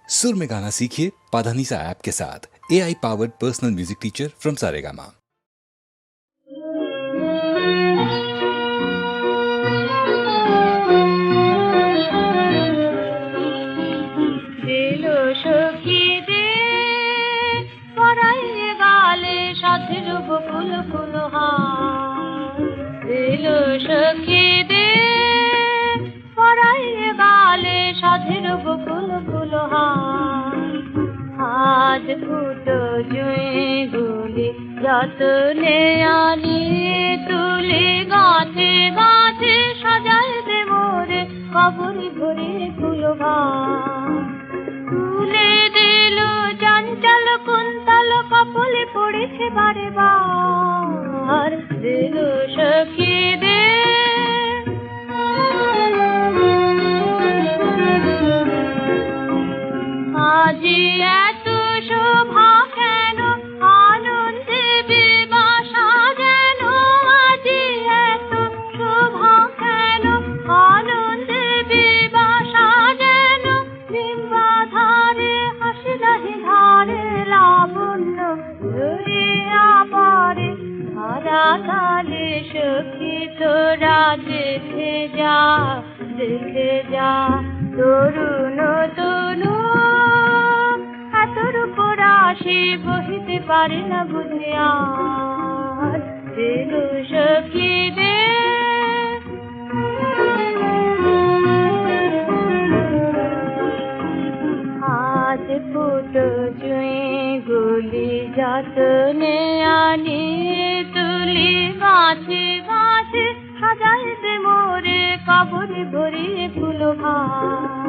सुर में गाना सीखिए पाधानीसा ऐप के साथ। AI powered personal music teacher from Saregama. आज ফুটো জুঁইগুলি যতনে আনি তুলে গাছে গাছে সাজাই দে মোরে কবরি ভরে ফুলভার তুলে দিল চঞ্চল কুন্তল কপলে পড়েছে বারে বার দিল সখী দে আজি এত শোভা কেন আনন্দে বিবাসা যেন আজি এত শোভা কেন আনন্দে বিবাসা যেন বিম্বাধারে হাসি নাহি ধারে লাবণ্য ধরিয়া পারে ধারা তালে সখী তোরা দেখে যা তরুণ তনু রাশি বহিতে পারে না বুঝিয়া দিল সখী দে আজ ফুটো জুঁইগুলি যতনে আনি তুলি গাছে গাছে সাজাই দে মোরে কবরে ভরে ফুলভার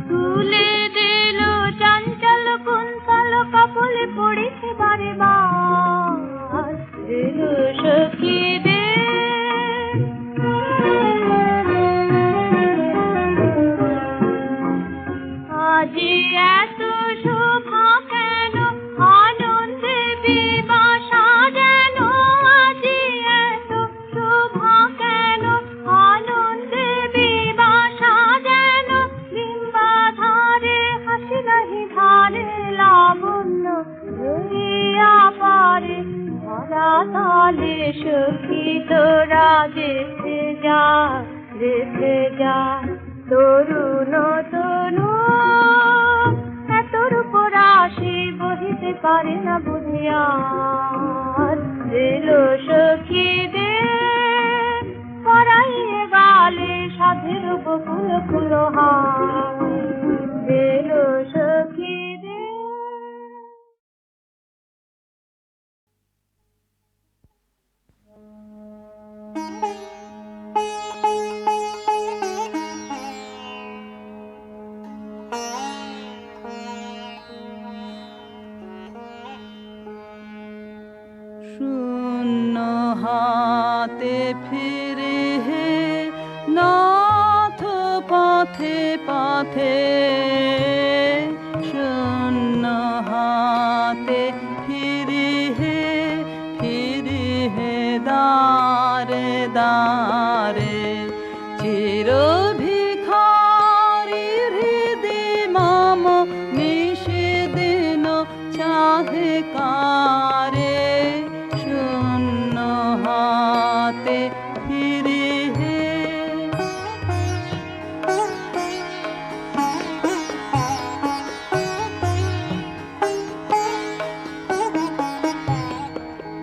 তুলে দিল চঞ্চল কুন্তল কপলে পড়েছে বারে বার দিল সখী দে আজি এত শোভা কেন আনন্দে বিবাসা যেন আজি এত শোভা কেন আনন্দে বিবাসা যেন বিম্বাধারে হাসি নাহি ধারে লাবণ্য ধরিয়া পারে ধরা তালে সখী তোরা দেখে যা তরুণ তনু এত রূপরাশি বহিতে পারে না বুঝিয়া দিল সখী দে পরাইয়ে গালে সাধের বকুল কুলহার দিল সখী দে। শূন্য হাতে ফিরে হে নাথ পথে পথে শূন্য হাতে ফিরে হে দারে দারে চির ভিখারি হৃদি মম নিষেদিন চাহে কারে শূন্য হাতে ফিরে হে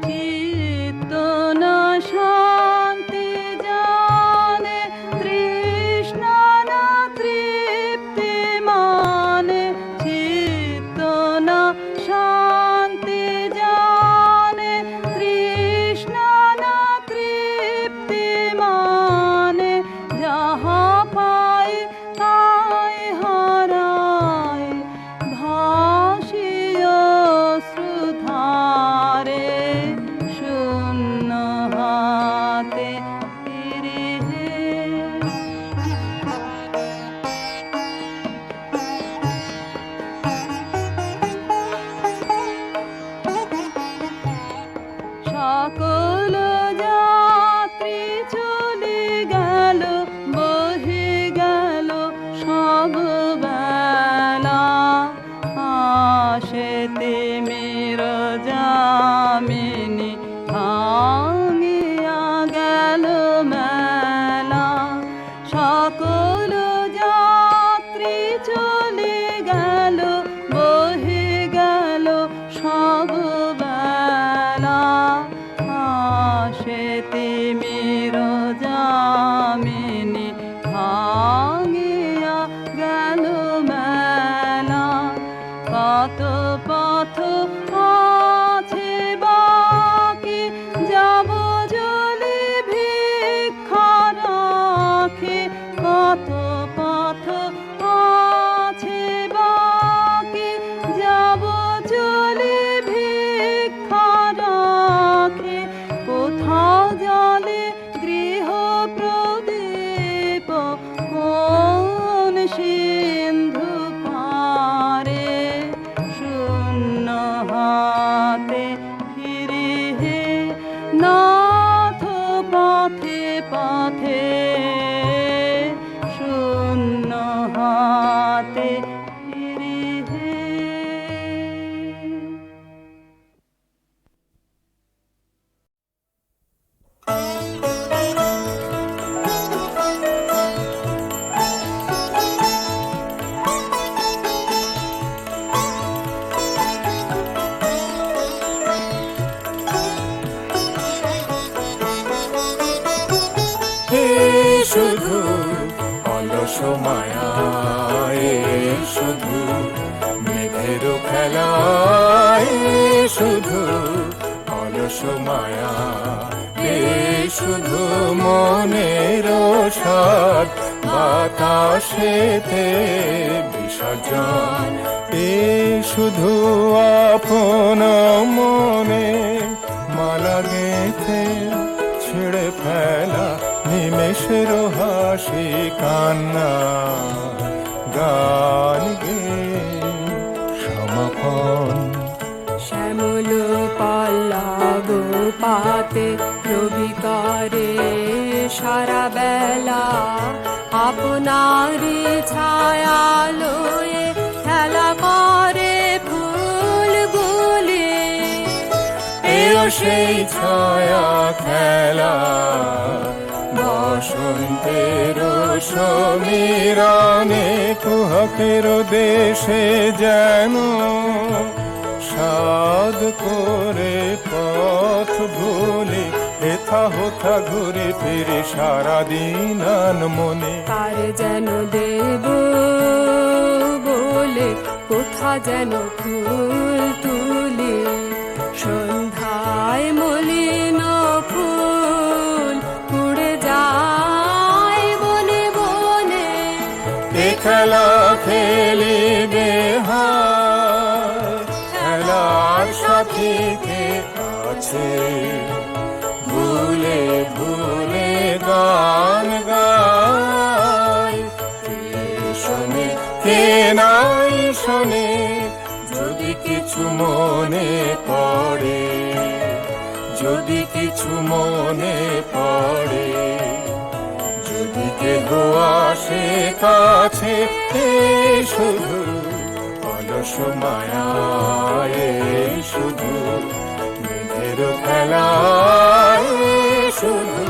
চিত্তনা শান্তি জানে তৃষ্ণা না তৃপ্তি মানে চিত্তনা শান্তি জানে শুধু অলস মায়ায়, শুধু মেঘের খেলায়, শুধু অলস মায়া, শুধু মনের সাথ বাতাসেতে বিসর্জন, শুধু আপন মনে মালা গেঁথে ছিঁড়ে ফেলা নিমেষের হাসি কান্না, গান গে সমাপন। শ্যামল পল্লব পাতে রবি করে সারা বেলা, আপনারি ছায়ালোয়ে খেলা করে ফুলগুলি। এও সেই ছায়া খেলা বসন্তের সমীরণে, কুহকের দেশে যেন সাদ করে পথ ভুলে হেথা হোথা ঘুরে ফিরে সারাদিন মনে। তার যেন দেব বলে কোথা যেন ফুল তুলি, সন্ধ্যায় মলিন ফুল উড়ে যায় বনে বনে। এ খেলা খেলিবে হায়, খেলার সাথী কে আছে, ভুলে ভুলে গান গায়, কে শোনে কে নাই শোনে, যদি কিছু মনে পড়ে, যদি কিছু মনে পড়ে, যদি কেহ আসে কাছে, শুধু অলস মায়ায়, শুধু মেঘের খেলায়, শুধু।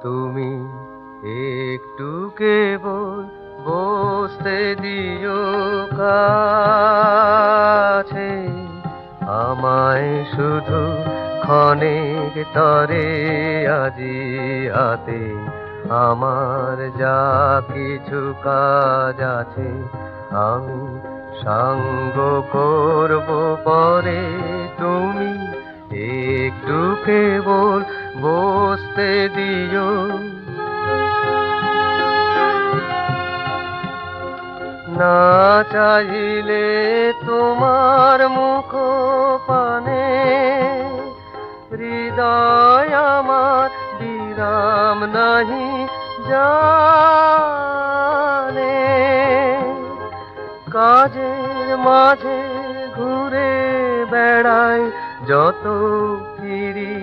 তুমি একটু কেবল বসতে দিও কাছে, আমায় শুধু ক্ষণেক তরে আজি হাতে, আমার যা কিছু কাজ আছে আমি সঙ্গ করব পরে, তুমি একটু কেবল বসতে দিও। না চাইলে তোমার মুখ পানে, হৃদয় আমার বিরাম নাহি জানে, কাজের মাঝে ঘুরে বেড়াই যত ফিরি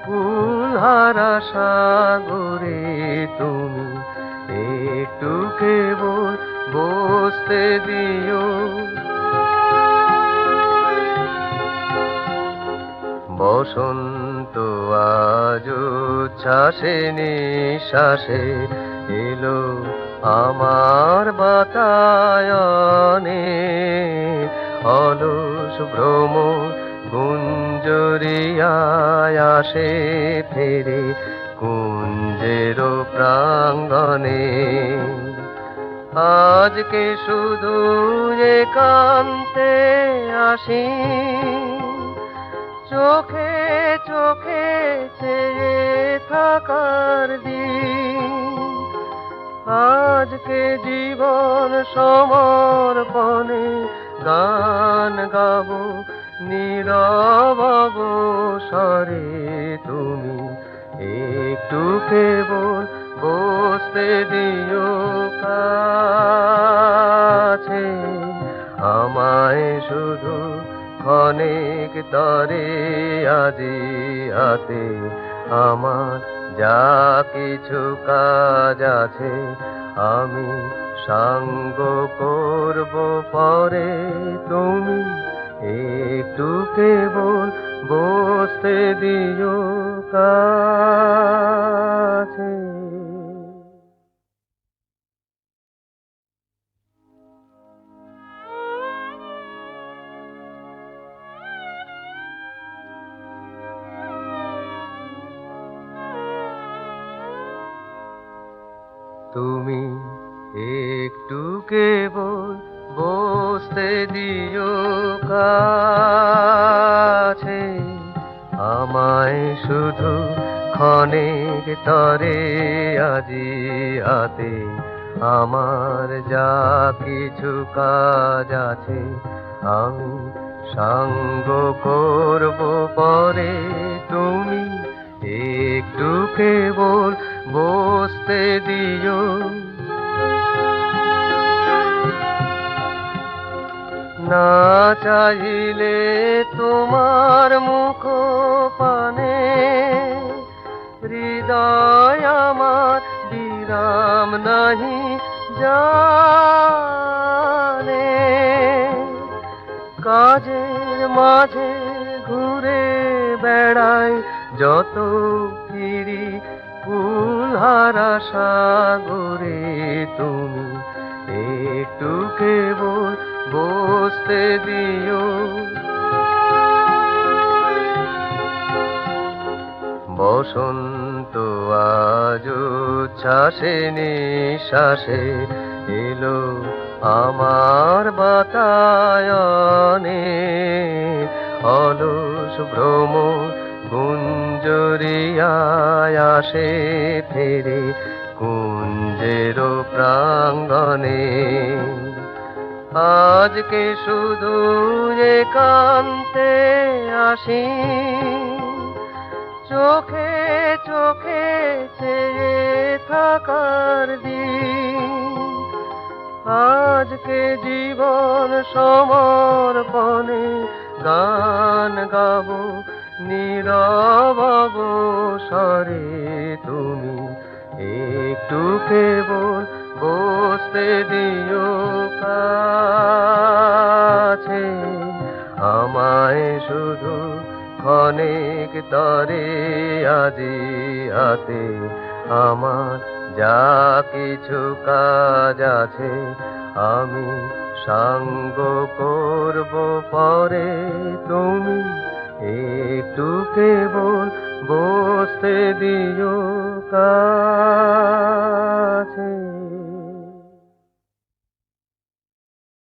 কুলহারা সাগরে, তুমি একটু কেবল বসতে দিও। বসন্ত আজ উচ্ছ্বাসে নিঃশ্বাসে এলো আমার বাতায়নে, অলস ভ্রমর গুঞ্জরিয়ায় আসে ফেরে কুঞ্জের প্রাঙ্গণে, আজকে শুধু একান্তে আসি, চোখে চোখে চেয়ে থাকার দিন, আজকে জীবন সমর্পণে গান গাবো নীরব অবসরে, তুমি একটু কেবল বসতে দিও কাছে, আমায় শুধু ক্ষণেক তরে আজি হাতে, আমার যা কিছু কাজ আছে আমি সঙ্গ করব পরে, তুমি একটু কেবল বসতে দিও কাছে। তুমি একটু কেবল বসতে দিও কাছে, আমায় শুধু ক্ষণেক তরে আজি হাতে, আমার যা কিছু কাজ আছে আমি সঙ্গ করব পরে, তুমি একটু কেবল বসতে দিও। না চাইলে তোমার মুখ পানে, হৃদয় আমার বিরাম নাহি জানে, কাজের মাঝে ঘুরে বেড়াই যত ফিরি কুলহারা সাগরে, তুমি একটু কেবল বসতে দিও। বসন্ত আজ উচ্ছ্বাসে নিঃশ্বাসে এলো আমার বাতায়নে, অলস ভ্রমর গুঞ্জরিয়ায় আসে ফেরে কুঞ্জের প্রাঙ্গণে, আজকে শুধু একান্তে আসি, চোখে চোখে চেয়ে থাকার দিন, আজকে জীবন সমর্পণে গান গাবো নীরব অবসরে, তুমি একটু কেবল বসতে দিও কাছে, আমায় শুধু ক্ষণেক তরে আজি হাতে, আমার যা কিছু কাজ আছে আমি সঙ্গ করব পরে, তুমি একটু কেবল বসতে দিও কাজ।